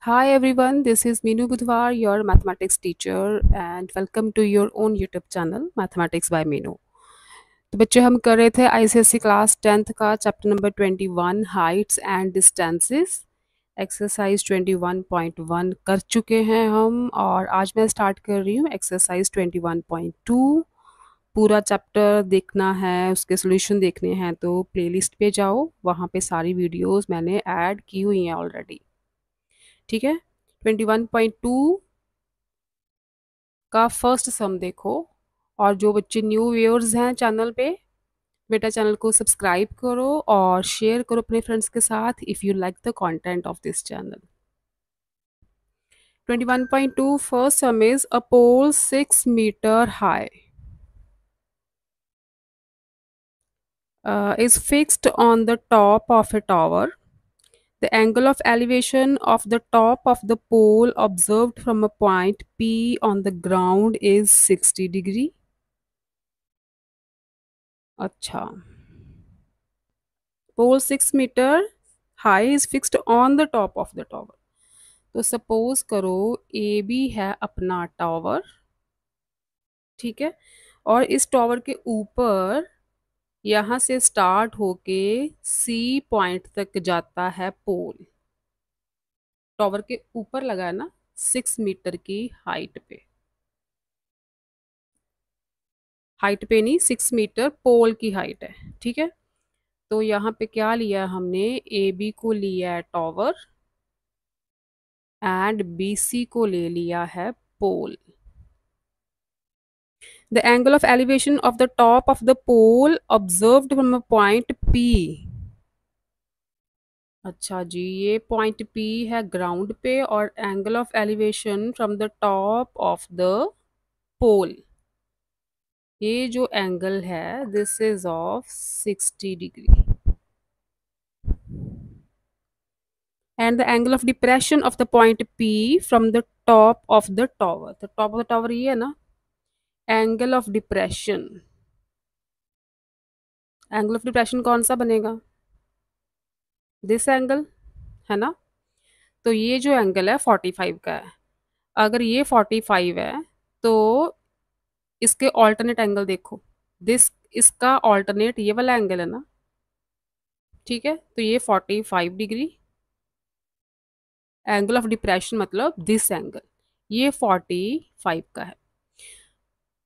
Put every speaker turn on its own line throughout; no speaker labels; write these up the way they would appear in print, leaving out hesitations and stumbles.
Hi everyone, this is Meenu Budhwar, your mathematics teacher, and welcome to your own YouTube channel, Mathematics by Meenu. तो बच्चे हम कर रहे थे ICSE class 10th का chapter number 21 Heights and distances exercise 21.1 कर चुके हैं हम और आज मैं स्टार्ट कर रही हूँ एक्सरसाइज 21.2। पूरा चैप्टर देखना है, उसके सॉल्यूशन देखने हैं तो प्लेलिस्ट पे जाओ, वहाँ पे सारी वीडियोस मैंने ऐड की हुई हैं ऑलरेडी। ठीक है, 21.2 का फर्स्ट सम देखो। और जो बच्चे न्यू व्यूअर्स हैं चैनल पे, बेटा चैनल को सब्सक्राइब करो और शेयर करो अपने फ्रेंड्स के साथ if you like the content of this channel. 21.2 first sum is a pole 6 metre high is fixed on the top of a tower. The angle of elevation of the top of the pole observed from a point P on the ground is 60 degree. अच्छा, pole 6 metre high is fixed on the top of the tower. तो suppose करो A B है अपना tower, ठीक है, और इस tower के ऊपर यहाँ से स्टार्ट होके सी पॉइंट तक जाता है पोल। टावर के ऊपर लगा है ना, 6 मीटर की हाइट पे, हाइट पे नहीं, 6 मीटर पोल की हाइट है। ठीक है, तो यहाँ पे क्या लिया हमने, ए बी को लिया है टावर एंड बी सी को ले लिया है पोल। The angle of elevation of the top of the pole observed from a point P. अच्छा जी, ये पॉइंट P है ग्राउंड पे और angle of elevation from the top of the pole, ये जो एंगल है this is of 60 degree. And the angle of depression of the point P from the top of the tower, the top of the tower ये है ना, angle of depression, angle of depression कौन सा बनेगा, this angle है ना। तो ये जो एंगल है 45 का है। अगर ये 45 है तो इसके ऑल्टरनेट एंगल देखो, दिस इसका ऑल्टरनेट ये वाला एंगल है ना, ठीक है, तो ये 45 डिग्री, एंगल ऑफ डिप्रेशन मतलब दिस एंगल, ये 45 का है।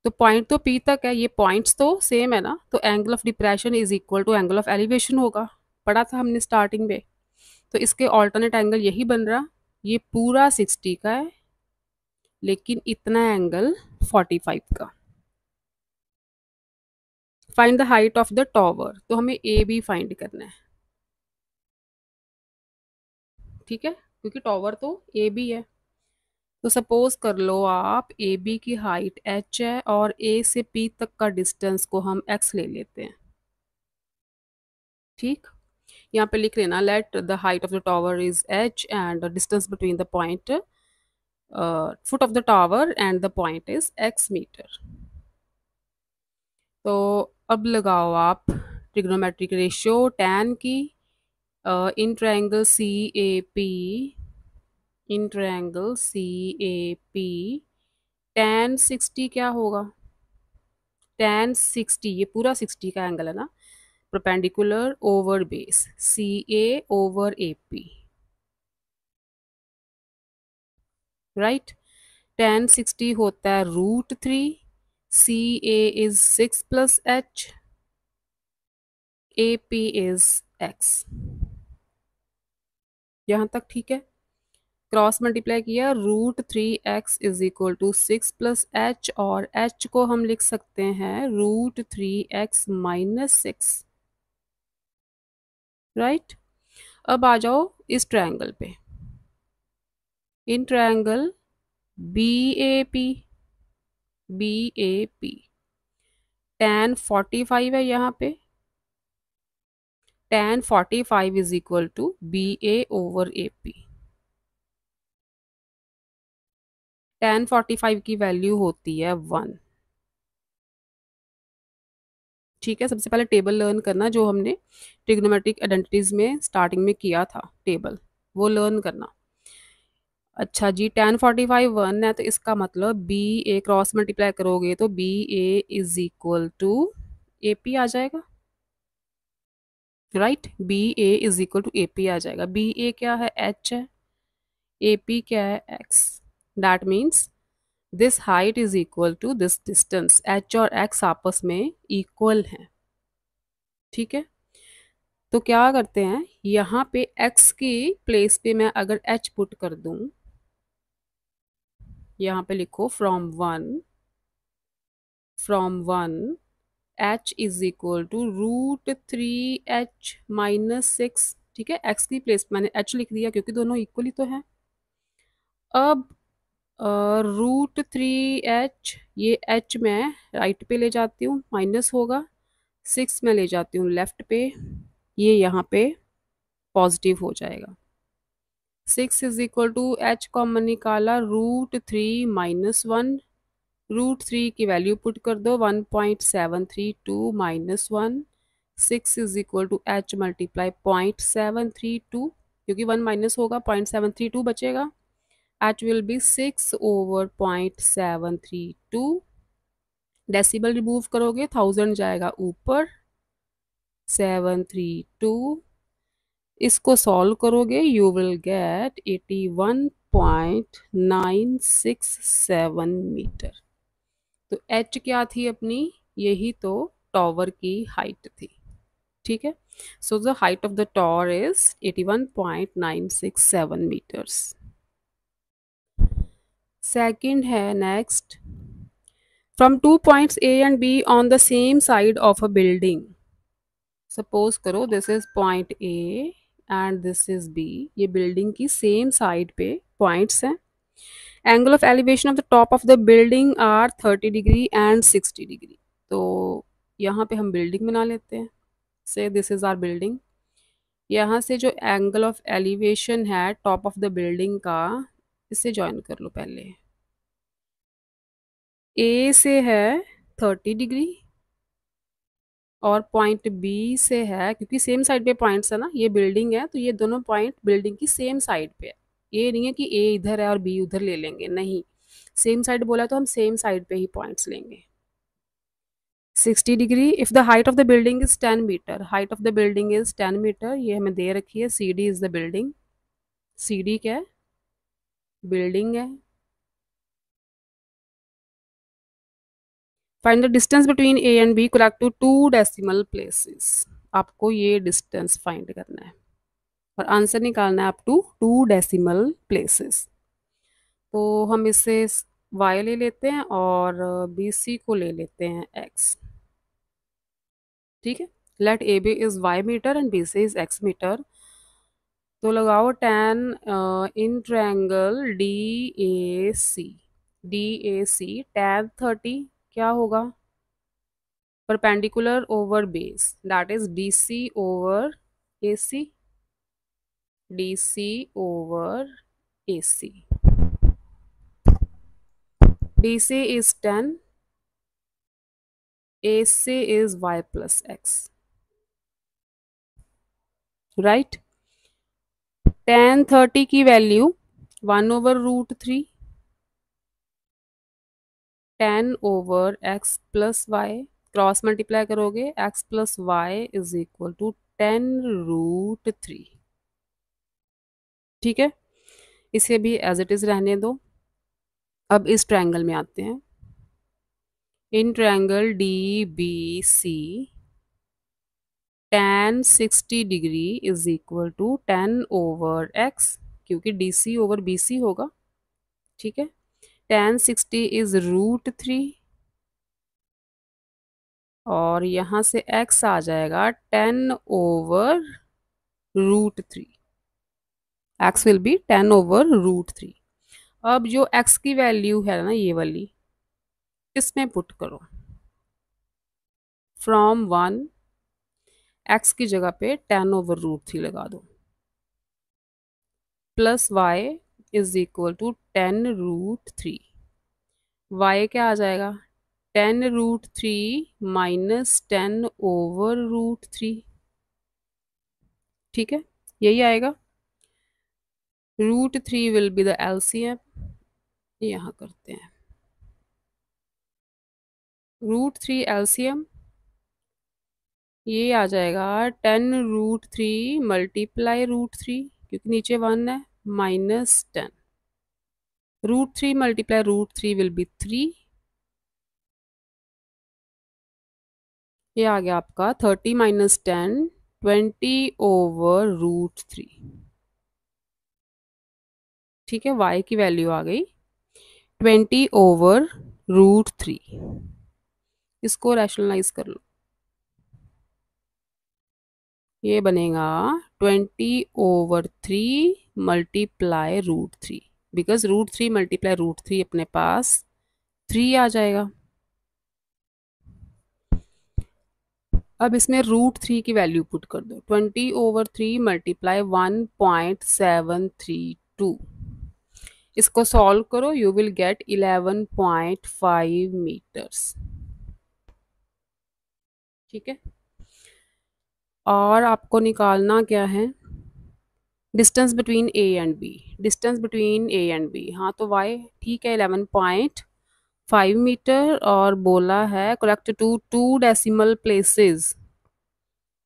तो पॉइंट तो पी तक है, ये पॉइंट्स तो सेम है ना, तो angle of depression is equal to angle of elevation होगा, पढ़ा था हमने स्टार्टिंग में। तो इसके ऑल्टरनेट एंगल यही बन रहा, ये पूरा 60 का है लेकिन इतना एंगल 45 का। Find the height of the tower, तो हमें ए बी फाइंड करना है, ठीक है, क्योंकि टॉवर तो ए बी है। तो सपोज कर लो आप ए बी की हाइट एच है और ए से पी तक का डिस्टेंस को हम एक्स ले लेते हैं। ठीक, यहाँ पे लिख लेना, let the height of the tower is H and distance between the point foot of the tower and the point is X metre. तो अब लगाओ आप ट्रिग्नोमेट्रिक रेशियो टैन की, in triangle C A P, in triangle C A P tan 60 क्या होगा, tan 60, ये पूरा 60 का एंगल है ना, perpendicular over base C A over A P, right. Tan 60 होता है √3, C A is 6 plus H, A P is X. यहाँ तक ठीक है, क्रॉस मल्टीप्लाई किया, √3x is equal to 6 plus H, और h को हम लिख सकते हैं √3x माइनस 6, राइट। अब आ जाओ इस ट्रायंगल पे, in triangle B A P, B A P tan 45 है यहाँ पे, tan 45 is equal to B A over A P. Tan 45 की वैल्यू होती है 1, ठीक है। सबसे पहले टेबल लर्न करना, जो हमने ट्रिग्नोमेट्रिक आइडेंटिटीज में स्टार्टिंग में किया था टेबल, वो लर्न करना। अच्छा जी, 1045 1 है, तो इसका मतलब बी ए क्रॉस मल्टीप्लाई करोगे तो B A is equal to A P आ जाएगा, right. B A is equal to A P आ जाएगा। बी ए क्या है, एच है, ए पी क्या है, X. That means this height is equal to this distance. H और एक्स आपस में इक्वल हैं, ठीक है। तो क्या करते हैं, यहाँ पे x की प्लेस पे मैं अगर h पुट कर दूं, यहाँ पे लिखो from one h is equal to √3h-6, ठीक है। x की प्लेस मैंने h लिख दिया क्योंकि दोनों इक्वल ही तो है। अब √3h, ये h मैं राइट पे ले जाती हूँ, माइनस होगा, 6 में ले जाती हूँ लेफ्ट पे, ये यहाँ पे पॉजिटिव हो जाएगा। 6 is equal to h common निकाला, √3 - 1, √3 की वैल्यू पुट कर दो, 1.732 - 1, 6 is equal to h multiply 0.732, क्योंकि 1 माइनस होगा 0.732 बचेगा। h will be 6/0.732। Decimal remove करोगे 1000 जाएगा ऊपर, 732। इसको सॉल्व करोगे यू विल गेट 81.967 मीटर। तो h क्या थी अपनी, यही तो टॉवर की हाइट थी, ठीक है। So the height of the tower is 81.967 metres. Second है next, from 2 points A and B on the same side of a building. Suppose करो this is point A and this is B, ये building की same side पे points हैं। Angle of elevation of the top of the building are 30 degree and 60 degree. तो यहाँ पे हम building बना लेते हैं, से दिस इज आर बिल्डिंग। यहाँ से जो एंगल ऑफ एलिवेशन है टॉप ऑफ द बिल्डिंग का, इसे ज्वाइन कर लो पहले। ए से है 30 डिग्री और पॉइंट बी से है, क्योंकि सेम साइड पे पॉइंट्स है ना, ये बिल्डिंग है तो ये दोनों पॉइंट बिल्डिंग की सेम साइड पे है। ये नहीं है कि ए इधर है और बी उधर ले लेंगे, नहीं, सेम साइड बोला तो हम सेम साइड पे ही पॉइंट्स लेंगे। 60 degree, if the height of the building is 10 metre, height of the building is 10 metre, ये हमें दे रखी है। C D is the building, C D क्या है, बिल्डिंग है। Find the distance between A and B correct to 2 decimal places. आपको ये डिस्टेंस फाइंड करना है और आंसर निकालना है अप टू 2 डेसिमल प्लेसेस। तो हम इसे y ले लेते हैं और बी सी को ले लेते हैं x, ठीक है। Let A B is y metre and B C is x metre. तो लगाओ tan in triangle D A C tan 30 क्या होगा, perpendicular over base, that is D C over A C, D C over A C. DC is 10, AC is y plus x, right? tan 30 की value 1/√3, 10 over x plus Y, cross multiply करोगे x plus Y is equal to 10√3, ठीक है। इसे भी as it is रहने दो। अब इस ट्रायंगल में आते हैं, in triangle D B C tan 60 degree is equal to 10 over x, क्योंकि D C over B C होगा, ठीक है। tan 60 इज √3 और यहाँ से x आ जाएगा 10 over √3, x will be 10 over √3। अब जो x की वैल्यू है ना ये वाली, इसमें पुट करो, फ्रॉम 1 x की जगह पे 10 ओवर √3 लगा दो, plus y is equal to 10√3। y क्या आ जाएगा, 10√3 माइनस 10 ओवर √3, ठीक है, यही आएगा। √3 विल बी द एलसीएम, यहाँ करते हैं √3 एलसीएम, ये आ जाएगा 10√3 मल्टीप्लाई √3, क्योंकि नीचे 1 है, -10। √3 मल्टीप्लाई √3 विल बी 3, ये आ गया आपका 30 - 10, 20/√3। ठीक है, y की वैल्यू आ गई 20/√3। इसको रैशनलाइज कर लो, ये बनेगा 20/3 मल्टीप्लाई √3, बिकॉज √3 मल्टीप्लाई √3 अपने पास 3 आ जाएगा। अब इसमें √3 की वैल्यू पुट कर दो, 20/3 मल्टीप्लाई 1.732, इसको सॉल्व करो, यू विल गेट 11.5 मीटर्स। ठीक है, और आपको निकालना क्या है, distance between A and B. Distance between A and B, हाँ तो वाई ठीक है 11.5 मीटर, और बोला है correct to 2 decimal places.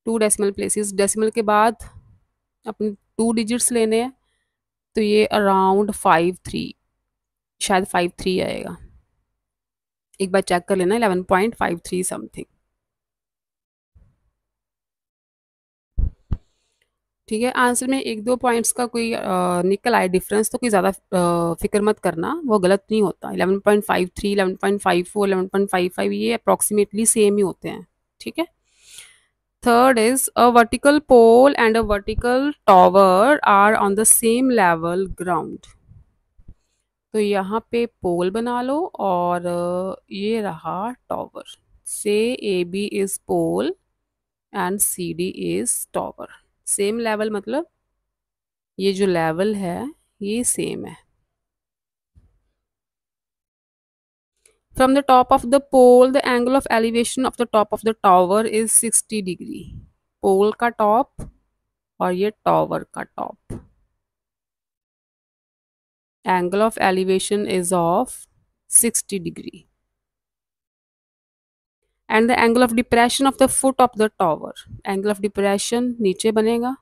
2 decimal places, decimal के बाद अपने 2 डिजिट्स लेने हैं, तो ये अराउंड 5-3, शायद 5-3 आएगा, एक बार चेक कर लेना, 11.53 समथिंग। ठीक है, आंसर में 1-2 पॉइंट्स का कोई निकल आए डिफरेंस, तो कोई ज़्यादा फिक्र मत करना, वो गलत नहीं होता। 11.53, 11.54, 11.55 ये अप्रॉक्सीमेटली सेम ही होते हैं। ठीक है, third is a vertical pole and a vertical tower are on the same level ground. तो यहाँ पे पोल बना लो, और ये रहा टॉवर, से A B is pole and C D is tower. Same level मतलब ये जो लेवल है ये सेम है। From the top of the pole the angle of elevation of the top of the tower is 60 degree. Pole का top और ये tower का top, angle of elevation is of 60 degree, and the angle of depression of the foot of the tower, angle of depression नीचे बनेगा,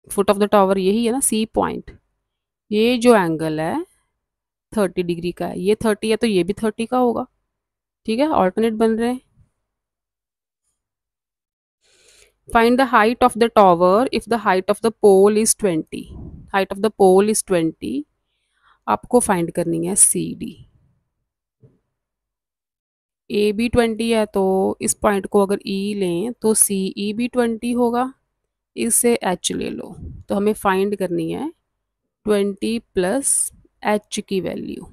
foot of the tower यही है ना, C point, ये जो एंगल है 30 डिग्री का है, ये 30 है तो ये भी 30 का होगा। ठीक है, ऑल्टरनेट बन रहे हैं। Find the height of the tower if the height of the pole is 20। Height of the pole is 20, आपको फाइंड करनी है सी डी। ए बी 20 है, तो इस पॉइंट को अगर ई लें तो सी ई भी 20 होगा, इससे एच ले लो, तो हमें फाइंड करनी है 20 प्लस एच की वैल्यू।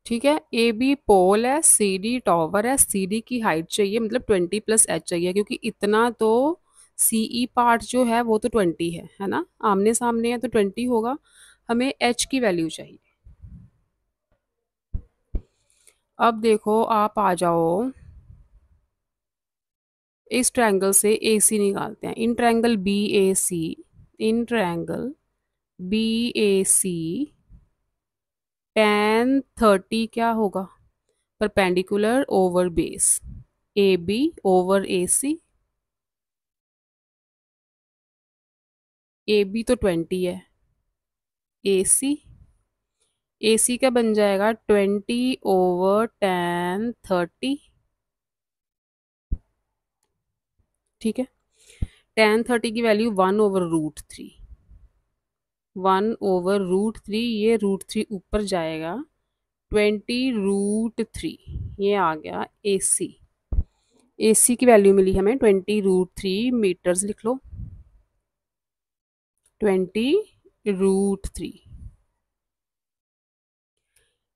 ठीक है, ए बी पोल है, सी डी टॉवर है, सी डी की हाइट चाहिए, मतलब 20 प्लस एच चाहिए, क्योंकि इतना तो सी ई पार्ट जो है वो तो 20 है ना, आमने सामने है तो 20 होगा, हमें एच की वैल्यू चाहिए। अब देखो आप आ जाओ, इस ट्रायंगल से ए सी निकालते हैं, in triangle B A C, in triangle B A C tan 30 क्या होगा, perpendicular over base, A B over A C, A B तो 20 है, ए सी का बन जाएगा 20/tan 30। ठीक है, tan 30 की वैल्यू 1/√3, 1/√3, ये √3 ऊपर जाएगा, 20√3, ये आ गया ए सी की वैल्यू मिली हमें 20√3 मीटर्स, लिख लो 20√3।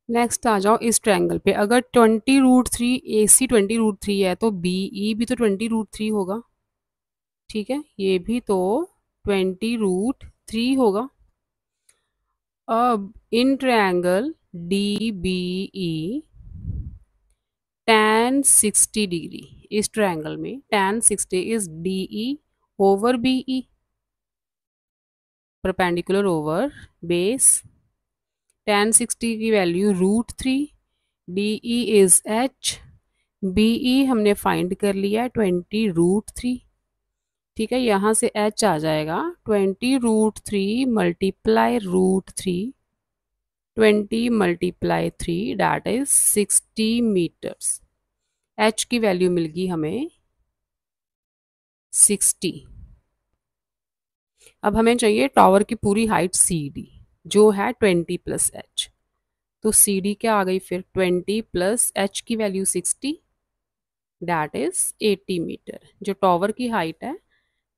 नेक्स्ट आ जाओ इस ट्रायंगल पे, अगर 20√3 ए सी 20√3 है तो बी ई भी तो 20√3 होगा। ठीक है, ये भी तो 20√3 होगा। अब in triangle D B E tan 60 degree, इस ट्रायंगल में tan 60 is D E over BE, perpendicular over base, tan 60 की value √3, DE is H, BE हमने फाइंड कर लिया 20√3। ठीक है, यहाँ से H आ जाएगा 20√3 multiply √3, 20 multiply 3 that is 60 metres. H की वैल्यू मिल गई हमें 60। अब हमें चाहिए टावर की पूरी हाइट CD जो है 20 प्लस H। तो CD क्या आ गई फिर 20 प्लस H की वैल्यू 60 डैट इज 80 मीटर। जो टावर की हाइट है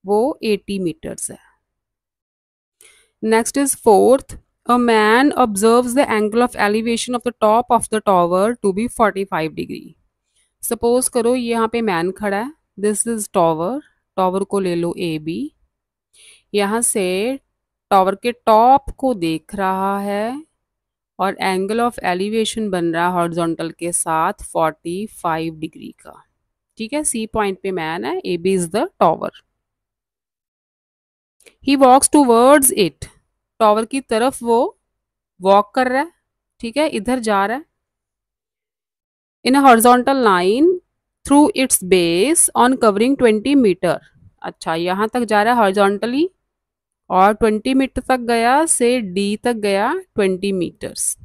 वो 80 मीटर्स है। Next is fourth, a man observes the angle of elevation of the top of the tower to be 45 degree. Suppose करो यहाँ पे मैन खड़ा है, दिस इज टावर, टावर को ले लो AB, यहाँ से टावर के टॉप को देख रहा है और एंगल ऑफ एलिवेशन बन रहा है हॉरिजॉन्टल के साथ 45 डिग्री का। ठीक है, C पॉइंट पे मैन है, AB is the tower. He walks towards it, tower की तरफ वो वॉक कर रहा है। ठीक है, इधर जा रहा है। In a horizontal line through its base on covering 20 metre. अच्छा, यहाँ तक जा रहा है हॉरिजॉन्टली और 20 मीटर तक गया, से D तक गया 20 मीटर्स।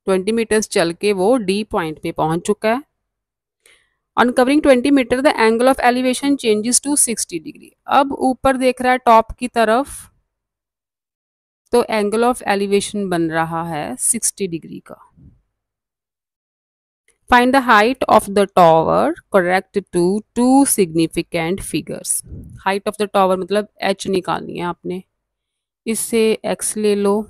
20 मीटर्स चल के वो D पॉइंट पे पहुंच चुका है। On covering 20 metre the angle of elevation changes to 60 degree. अब ऊपर देख रहा है टॉप की तरफ, तो एंगल ऑफ एलिवेशन बन रहा है 60 डिग्री का। Find the height of the tower correct to two significant figures. Height of the tower मतलब H निकालनी है आपने, इससे X ले लो।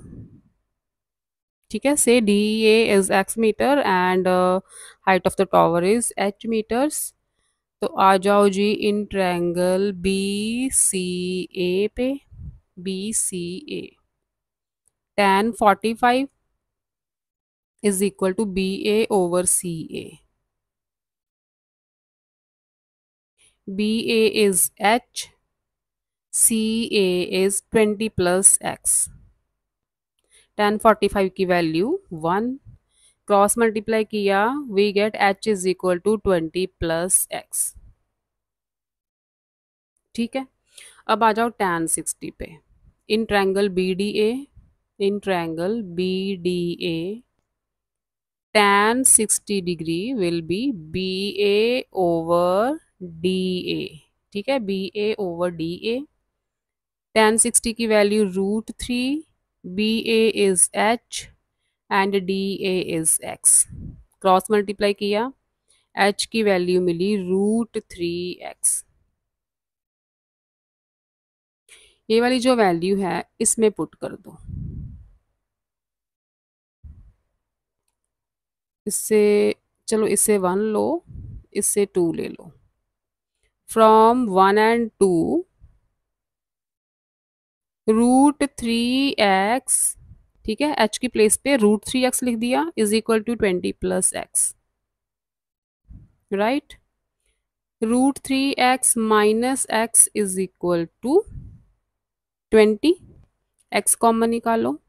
ठीक है, say DA is X metre and height of the tower is H metres. तो आ जाओ जी इन ट्रायंगल BCA पे, BCA tan 45 is equal to BA over CA। BA is H, CA is 20 plus X। tan 45 की value 1, cross multiply किया, we get H is equal to 20 plus X। ठीक है, अब आ जाओ tan 60 पे। In triangle BDA, in triangle BDA tan 60 degree will be BA over DA। ठीक है, BA ओवर DA। tan 60 की value √3, BA is H and DA is X। Cross multiply किया, H की वैल्यू मिली √3X। ये वाली जो वैल्यू है इसमें पुट कर दो। इससे चलो, इससे 1 लो, इससे 2 ले लो। From 1 and 2 √3X। ठीक है, H की प्लेस पे √3X लिख दिया is equal to 20 plus X। Right, √3X minus X is equal to 20। X common निकालो,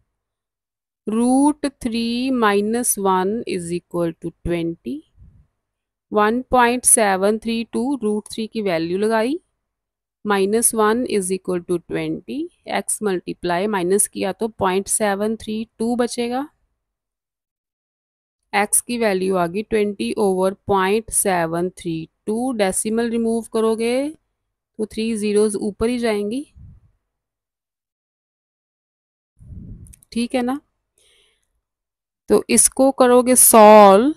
√3 माइनस 1 इज इक्वल टू 20। 1.732 √3 की वैल्यू लगाई, -1 is equal to 20, X multiply minus किया तो 0.732 बचेगा। X की वैल्यू आ गई 20 ओवर 0.732। डेसिमल रिमूव करोगे तो 3 जीरोज ऊपर ही जाएंगी। ठीक है ना, तो इसको करोगे solve,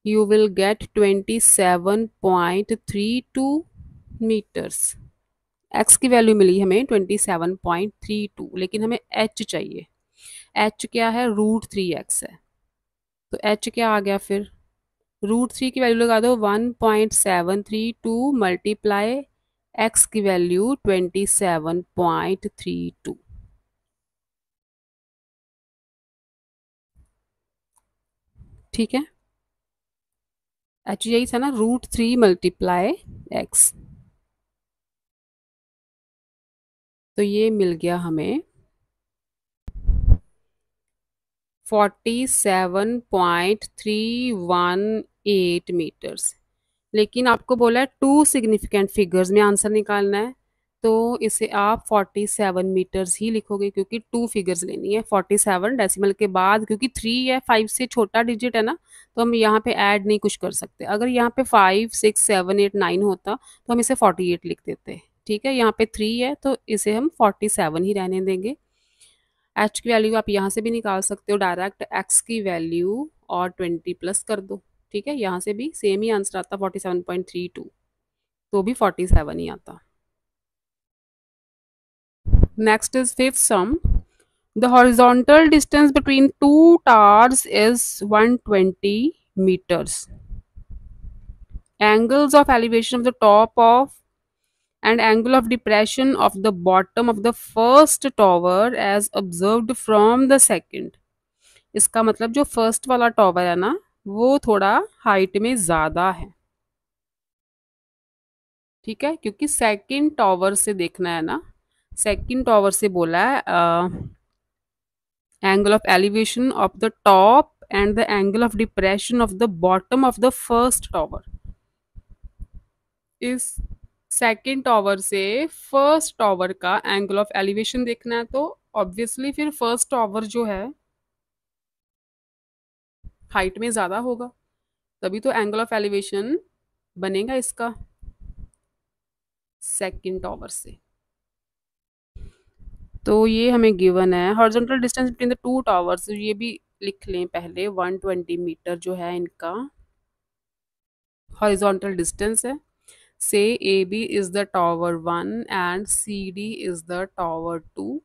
you will get 27.32 metres. X की वैल्यू मिली हमें 27.32, लेकिन हमें H चाहिए। H क्या है, √3X है। तो H क्या आ गया फिर, √3 की वैल्यू लगा दो 1.732 मल्टीप्लाई X की वैल्यू 27.32। ठीक है, H यही था ना, √3 मल्टीप्लाई X। तो ये मिल गया हमें 47.318 मीटर्स। लेकिन आपको बोला है टू सिग्निफिकेंट फिगर्स में आंसर निकालना है, तो इसे आप 47 मीटर्स ही लिखोगे क्योंकि टू फिगर्स लेनी है। 47 डेसिमल के बाद, क्योंकि 3 या 5 से छोटा डिजिट है ना, तो हम यहाँ पे ऐड नहीं कुछ कर सकते। अगर यहाँ पे 5 6 7 8 9 होता तो हम इसे 48 लिख देते। ठीक है, यहाँ पे 3 है तो इसे हम 47 ही रहने देंगे। एच की वैल्यू आप यहाँ से भी निकाल सकते हो डायरेक्ट, एक्स की वैल्यू और 20 प्लस कर दो। ठीक है, यहाँ से भी सेम ही आंसर आता 47.32, तो भी 47 ही आता। Next is fifth some. The horizontal distance between two towers is 120 meters. Angles of elevation of the top of and angle of depression of the bottom of the first tower as observed from the second. इसका मतलब जो first वाला tower है ना, वो थोड़ा height में ज़्यादा है। ठीक है, क्योंकि सेकंड टॉवर से देखना है ना, सेकंड टॉवर से बोला है angle of elevation of the top and the angle of depression of the bottom of the first tower. इस सेकंड टॉवर से फर्स्ट टॉवर का एंगल ऑफ एलिवेशन देखना है, तो ऑब्वियसली फिर फर्स्ट टॉवर जो है हाइट में ज़्यादा होगा, तभी तो एंगल ऑफ एलिवेशन बनेगा इसका सेकंड टॉवर से। तो ये हमें गिवन है horizontal distance between the two towers, ये भी लिख लें पहले। 120 मीटर जो है इनका हॉरिजॉन्टल डिस्टेंस है। Say A B is the tower 1 and C D is the tower 2,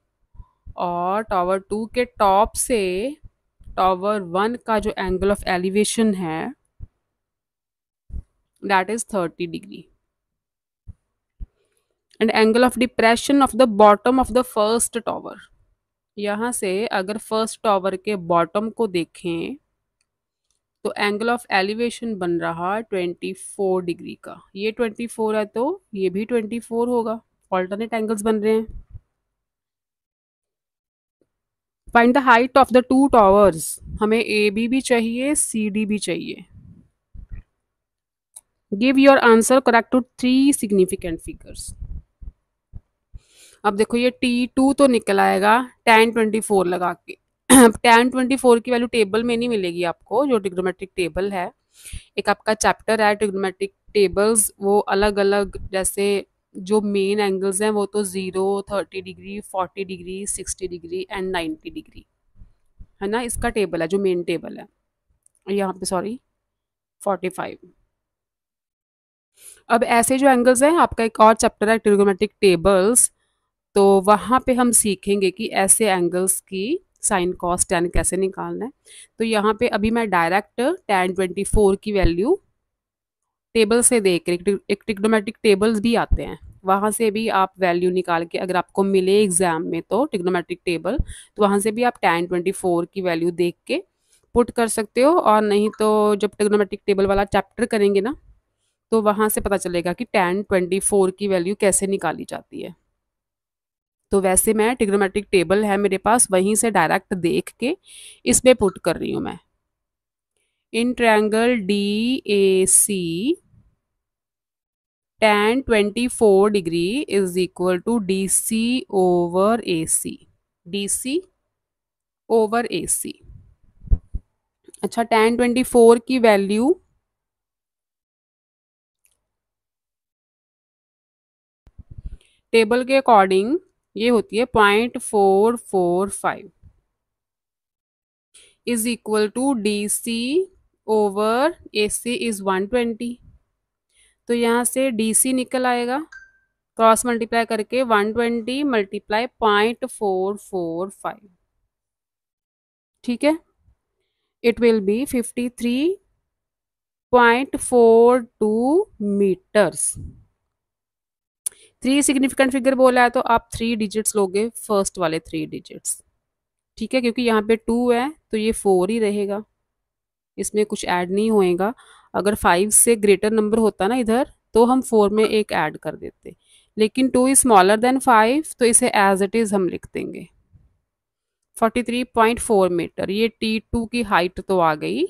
और टावर 2 के टॉप से टावर 1 का जो एंगल ऑफ एलिवेशन है that is 30 degree, and angle of depression of the bottom of the first tower. यहाँ से अगर first tower के बॉटम को देखें तो एंगल ऑफ एलिवेशन बन रहा 24 डिग्री का। ये 24 है तो ये भी 24 होगा, ऑल्टरनेट एंगल्स बन रहे हैं। Find the height of the two towers, हमें ए बी भी चाहिए, सी डी भी चाहिए। Give your answer correct to 3 significant figures. अब देखो ये T2 तो निकल आएगा tan 24 लगा के। tan 24 की वैल्यू टेबल में नहीं मिलेगी आपको, जो ट्रिग्नोमेट्रिक टेबल है, एक आपका चैप्टर है ट्रिग्नोमेट्रिक टेबल्स, वो अलग अलग, जैसे जो मेन एंगल्स हैं वो तो 0, 30 degree, 40 degree, 60 degree and 90 degree है ना, इसका टेबल है जो मेन टेबल है। यहाँ पे सॉरी 45। अब ऐसे जो एंगल्स हैं, आपका एक और चैप्टर है ट्रिग्नोमेट्रिक टेबल्स, तो वहाँ पे हम सीखेंगे कि ऐसे एंगल्स की साइन कॉस टैन कैसे निकालना है। तो यहाँ पे अभी मैं डायरेक्ट tan 24 की वैल्यू टेबल से देख रही, एक ट्रिग्नोमेट्रिक टेबल्स भी आते हैं, वहाँ से भी आप वैल्यू निकाल के, अगर आपको मिले एग्जाम में तो ट्रिग्नोमेट्रिक टेबल, तो वहाँ से भी आप tan 24 की वैल्यू देख के पुट कर सकते हो। और नहीं तो जब ट्रिग्नोमेट्रिक टेबल वाला चैप्टर करेंगे ना, तो वहाँ से पता चलेगा कि tan 24 की वैल्यू कैसे निकाली जाती है। तो वैसे मैं ट्रिग्नोमेट्रिक टेबल है मेरे पास, वहीं से डायरेक्ट देख के इसमें पुट कर रही हूँ मैं। In triangle D A C tan 24 degree is equal to D C over A C, D C over A C. अच्छा, tan 24 की वैल्यू टेबल के अकॉर्डिंग ये होती है 0.445 is equal to D C over A C is 120। तो यहाँ से D C निकल आएगा, क्रॉस मल्टीप्लाई करके 120 मल्टीप्लाई 0.445, ठीक है, it will be 53.42 metres. 3 significant figure बोला है तो आप 3 डिजिट्स लोगे, फर्स्ट वाले 3 डिजिट्स। ठीक है, क्योंकि यहाँ पे 2 है तो ये 4 ही रहेगा, इसमें कुछ ऐड नहीं होएगा। अगर 5 से ग्रेटर नंबर होता ना इधर, तो हम 4 में एक ऐड कर देते, लेकिन 2 इज स्मॉलर देन 5, तो इसे एज इट इज हम लिख देंगे 43.4 मीटर। ये T2 की हाइट तो आ गई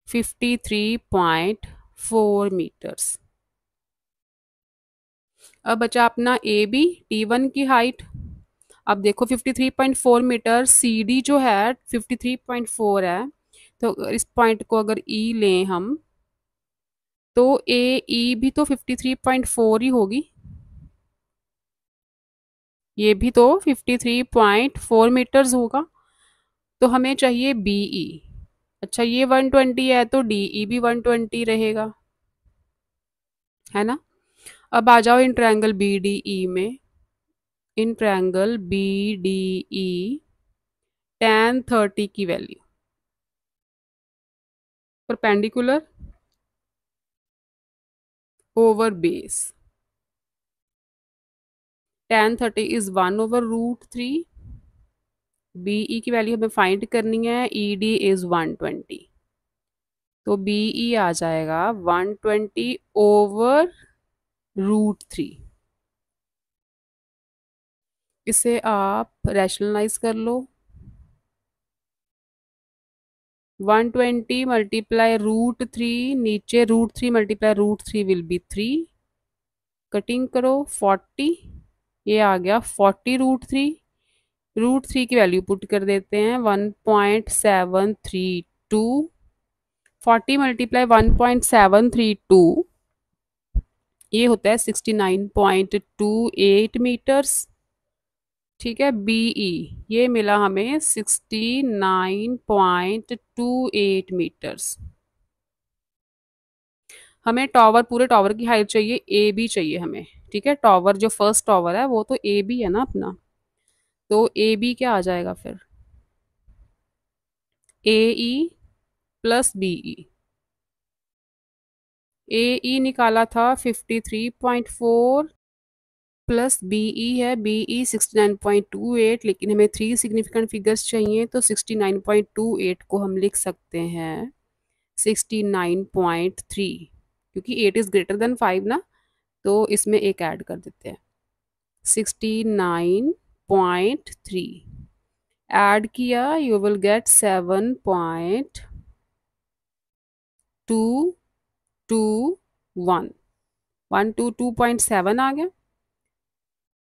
53.4 मीटर्स। अब बचा अपना ए बी, T1 की हाइट। अब देखो 53.4 मीटर, सी डी जो है 53.4 है, तो इस पॉइंट को अगर ई लें हम, तो ए ई भी तो 53.4 ही होगी, ये भी तो 53.4 मीटर्स होगा। तो हमें चाहिए बी ई। अच्छा, ये 120 है तो डी ई भी 120 रहेगा, है ना। अब आ जाओ in triangle B D E में। In triangle B D E tan 30 की value perpendicular over base, tan 30 is 1/√3। B E की वैल्यू हमें फाइंड करनी है, ई डी इज 120, तो बी ई आ जाएगा 120/√3। इसे आप रैशनलाइज कर लो, 120 मल्टीप्लाई √3, नीचे √3 मल्टीप्लाई √3 विल बी 3, कटिंग करो 40, ये आ गया 40√3। √3 की वैल्यू पुट कर देते हैं 1.732, 40 मल्टीप्लाई 1.732, ये होता है 69.28 मीटर्स। ठीक है, बीई ये मिला हमें 69.28 मीटर्स। हमें टॉवर, पूरे टॉवर की हाइट चाहिए, ए बी चाहिए हमें। ठीक है, टॉवर जो फर्स्ट टॉवर है वो तो ए बी है ना अपना, तो ए बी क्या आ जाएगा फिर, ए ई प्लस बी ई। ए ई निकाला था 53.4 प्लस बी ई है, बी ई 69.28, लेकिन हमें 3 सिग्निफिकेंट फिगर्स चाहिए, तो 69.28 को हम लिख सकते हैं 69.3, क्योंकि 8 इज ग्रेटर देन 5 ना, तो इसमें एक ऐड कर देते हैं 69.3। ऐड किया, यू विल गेट 7.221, 122.7 आ गया।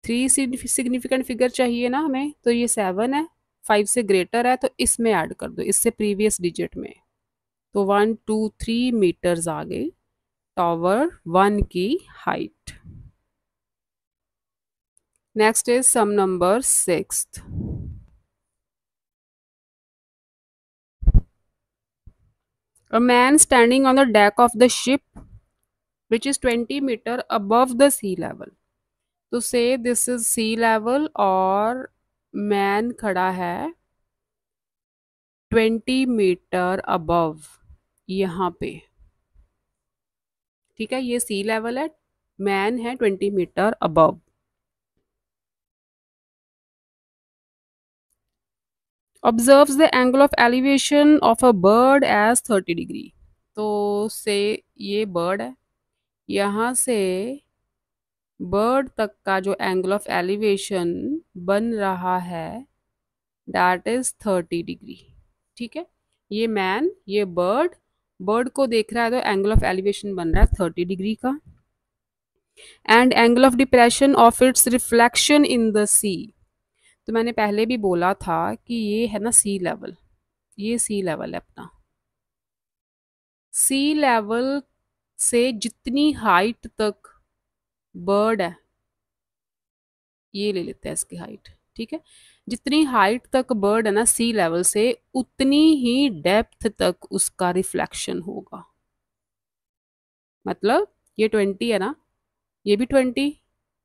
3 सिग्निफिकेंट फिगर चाहिए ना हमें, तो ये 7 है, 5 से ग्रेटर है तो इसमें ऐड कर दो, इससे प्रीवियस डिजिट में, तो 123 मीटर्स आ गई टॉवर 1 की हाइट। Next is some number 6th। A man standing on the deck of the ship which is 20 meter above the sea level, तो say this is sea level और मैन खड़ा है 20 metre above यहाँ पे। ठीक है, ये सी लेवल है, मैन है 20 metre above. Observes the angle of elevation of a bird as 30 degree, तो से ये बर्ड है, यहाँ से बर्ड तक का जो एंगल ऑफ एलिवेशन बन रहा है दैट इज 30 डिग्री। ठीक है, ये मैन, ये बर्ड, बर्ड को देख रहा है तो एंगल ऑफ एलिवेशन बन रहा है 30 डिग्री का। And angle of depression of its reflection in the sea, तो मैंने पहले भी बोला था कि ये है ना सी लेवल, ये सी लेवल है अपना। सी लेवल से जितनी हाइट तक बर्ड है, ये ले लेते हैं इसकी हाइट। ठीक है, जितनी हाइट तक बर्ड है ना सी लेवल से, उतनी ही डेप्थ तक उसका रिफ्लेक्शन होगा। मतलब ये 20 है ना, ये भी 20,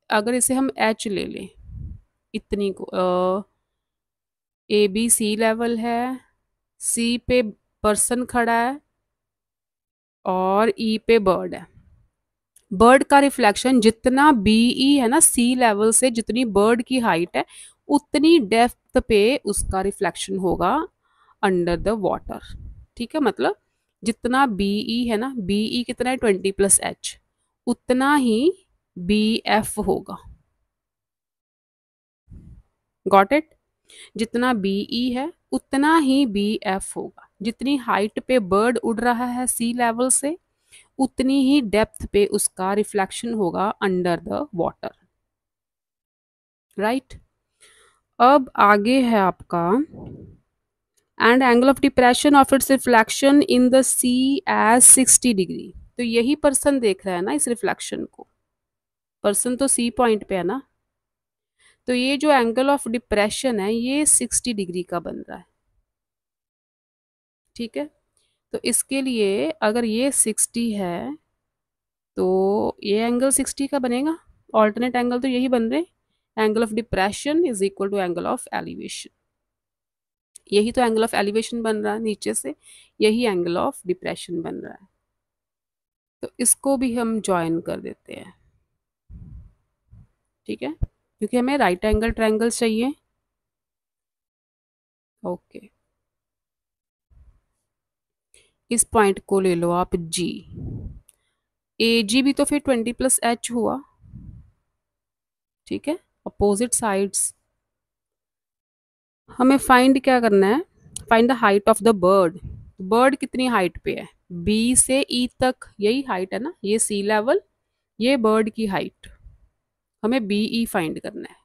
अगर इसे हम एच ले लें, इतनी को, ए बी सी लेवल है, सी पे पर्सन खड़ा है और ई पे बर्ड है। बर्ड का रिफ्लेक्शन जितना बीई है ना सी लेवल से, जितनी बर्ड की हाइट है उतनी डेप्थ पे उसका रिफ्लेक्शन होगा अंडर द वाटर। ठीक है, मतलब जितना बीई है ना, बीई कितना है 20 + h, उतना ही BF होगा। Got it? जितना BE है उतना ही BF होगा। जितनी हाइट पे बर्ड उड़ रहा है सी लेवल से, उतनी ही डेप्थ पे उसका रिफ्लेक्शन होगा अंडर द वाटर। राइट? अब आगे है आपका, and angle of depression of its reflection in the sea as 60 degree. तो यही पर्सन देख रहा है ना इस रिफ्लेक्शन को, पर्सन तो सी पॉइंट पे है ना, तो ये जो एंगल ऑफ डिप्रेशन है ये 60 डिग्री का बन रहा है। ठीक है, तो इसके लिए अगर ये 60 है तो ये एंगल 60 का बनेगा। ऑल्टरनेट एंगल तो यही बन रहे, angle of depression is equal to angle of elevation. यही तो एंगल ऑफ एलिवेशन बन रहा है नीचे से, यही एंगल ऑफ डिप्रेशन बन रहा है। तो इसको भी हम ज्वाइन कर देते हैं। ठीक है, क्योंकि हमें राइट एंगल ट्रायंगल चाहिए। ओके, इस पॉइंट को ले लो आप G। AG भी तो फिर 20 + H हुआ। ठीक है, अपोजिट साइड्स। हमें फाइंड क्या करना है, find the height of the bird. Bird कितनी हाइट पे है, B से E तक यही हाइट है ना, ये सी लेवल, ये बर्ड की हाइट। हमें BE फाइंड करना है।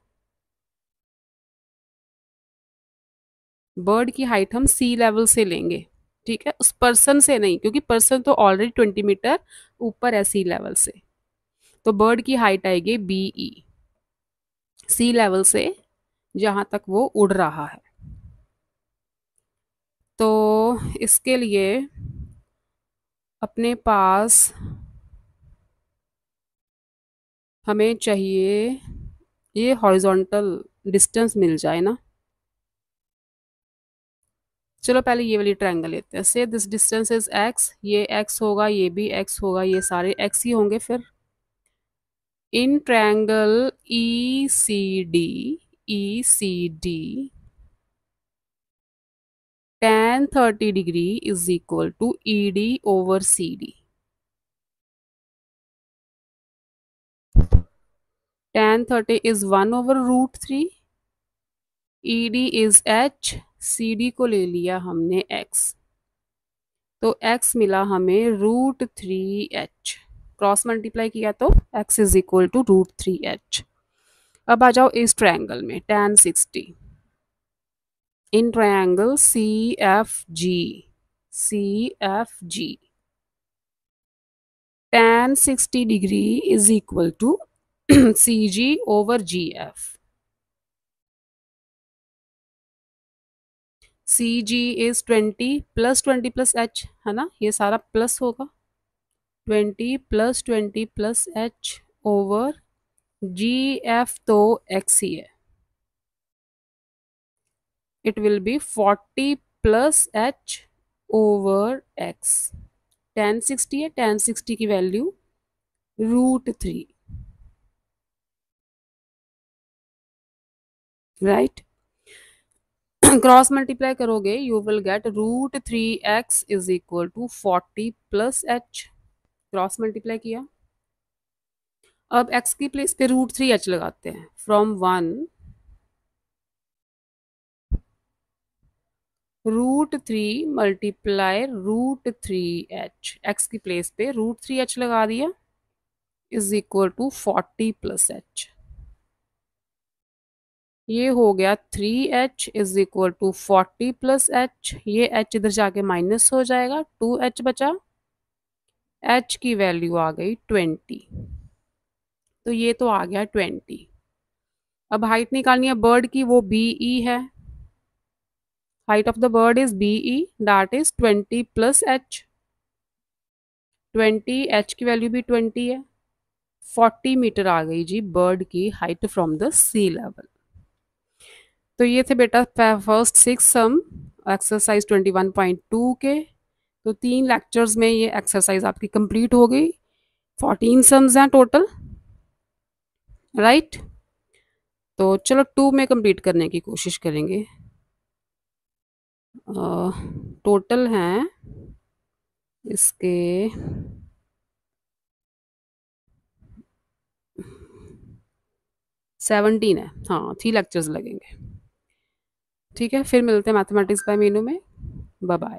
बर्ड की हाइट हम सी लेवल से लेंगे। ठीक है, उस पर्सन से नहीं, क्योंकि पर्सन तो ऑलरेडी 20 मीटर ऊपर है सी लेवल से। तो बर्ड की हाइट आएगी BE, सी लेवल से जहां तक वो उड़ रहा है। तो इसके लिए अपने पास हमें चाहिए ये हॉरिजॉन्टल डिस्टेंस मिल जाए ना। चलो पहले ये वाली ट्रायंगल लेते हैं। से दिस डिस्टेंस इज x, ये x होगा, ये भी x होगा, ये सारे x ही होंगे। फिर in triangle ECD tan 30 degree is equal to ED/CD। tan 30 is 1/√3, ED is H, CD को ले लिया हमने x, तो x मिला हमें √3h। क्रॉस मल्टीप्लाई किया तो x is equal to √3h। अब आ जाओ इस ट्रायंगल में, tan 60 in triangle CFG tan 60 degree is equal to CG/GF। CG is 20 + 20 + h है ना, ये सारा प्लस होगा, 20 + 20 + h ओवर GF तो x ही है, it will be 40 + h ओवर x। tan 60 है, tan 60 की वैल्यू √3। राइट, क्रॉस मल्टीप्लाई करोगे you will get √3x is equal to 40 + h। Cross multiply किया, अब x की प्लेस पे √3h लगाते हैं। फ्रॉम 1 √3 मल्टीप्लाई √3h, x की प्लेस पे √3h लगा दिया, इज इक्वल टू 40 + h। ये हो गया 3h is equal to 40 + h। ये h इधर जाके माइनस हो जाएगा, 2h बचा, h की वैल्यू आ गई 20। तो ये तो आ गया 20। अब हाइट निकालनी है बर्ड की, वो BE है। Height of the bird is BE, that is 20 + h। 20, h की वैल्यू भी 20 है, 40 मीटर आ गई जी बर्ड की height from the sea level. तो ये थे बेटा फर्स्ट 6 सम एक्सरसाइज 21.2 के। तो 3 लेक्चर्स में ये एक्सरसाइज आपकी कंप्लीट हो गई। 14 सम्स हैं टोटल। राइट, तो चलो 2 में कंप्लीट करने की कोशिश करेंगे। टोटल हैं इसके 17 है, हाँ 3 लेक्चर्स लगेंगे। ठीक है, फिर मिलते हैं मैथमेटिक्स बाय मीनू में। Bye bye.